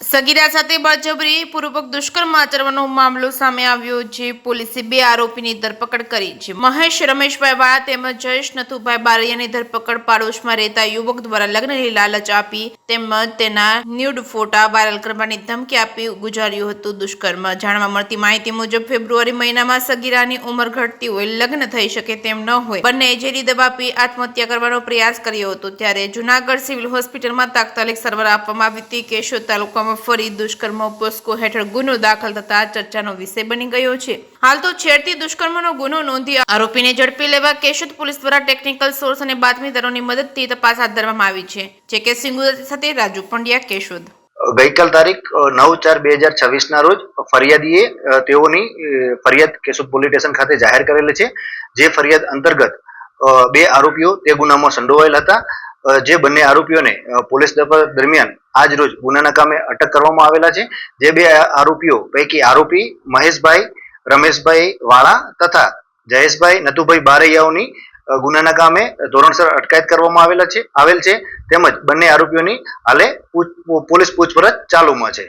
સગીરા સાથે બળજબરી પૂર્વક દુષ્કર્મ આચરવાનો મામલો સામે આવ્યો છે। પોલીસે 2 આરોપીની ધરપકડ કરી છે। મહેશ રમેશભાઈ વાળા તેમજ જયેશ નથુભાઈ બારૈયાની ધરપકડ પાડોશમાં રહેતા યુવક દ્વારા લગ્નની લાલચ આપી તેમજ તેના ન્યૂડ ફોટા વાયરલ કરવાની ધમકી આપી ગુજાર્યું હતું દુષ્કર્મ। જાણવા મળતી માહિતી મુજબ ફેબ્રુઆરી મહિનામાં સગીરાની ઉંમર ઘટતી હોય, લગ્ન થઈ શકે તેમ ન હોય, બંને ઝેરી દવા પી આત્મહત્યા કરવાનો પ્રયાસ કર્યો હતો। ત્યારે જૂનાગઢ સિવિલ હોસ્પિટલમાં તાત્કાલિક સારવાર આપવામાં આવી હતી। કેશોદ તાલુકામાં ફરી દુષ્કર્મ પોસ્કો હેઠળ ગુનો દાખલ થતા ચર્ચાનો વિષય બની ગયો છે। હાલ તો છેડતી દુષ્કર્મનો ગુનો નોંધી આરોપીને ઝડપી લેવા કેશોદ પોલીસ દ્વારા ટેકનિકલ સોર્સ અને બાતમીદારોની મદદથી તપાસ હાથ ધરવામાં આવી છે। જે સિંગુદર સાથે રાજુ પંડ્યા, કેશોદ। ગઈકાલ તારીખ 9/4/2026 ના રોજ ફરિયાદીએ તેઓની ફરિયાદ કેશોદ પોલીસ સ્ટેશન ખાતે જાહેર કરેલી છે। જે ફરિયાદ અંતર્ગત 2 આરોપીઓ તે ગુનામાં સંડોવાયેલ હતા। જે બંને આરોપીઓને પોલીસ તપાસ દરમિયાન આજ રોજ ગુનાના કામે અટક કરવામાં આવેલા છે। જે 2 આરોપીઓ પૈકી આરોપી મહેશભાઈ રમેશભાઈ વાળા તથા જયેશભાઈ નથુભાઈ બારૈયાઓની ગુનાના કામે ધોરણસર અટકાયત કરવામાં આવેલ છે। તેમજ બંને આરોપીઓની હાલે પોલીસ પૂછપરછ ચાલુમાં છે।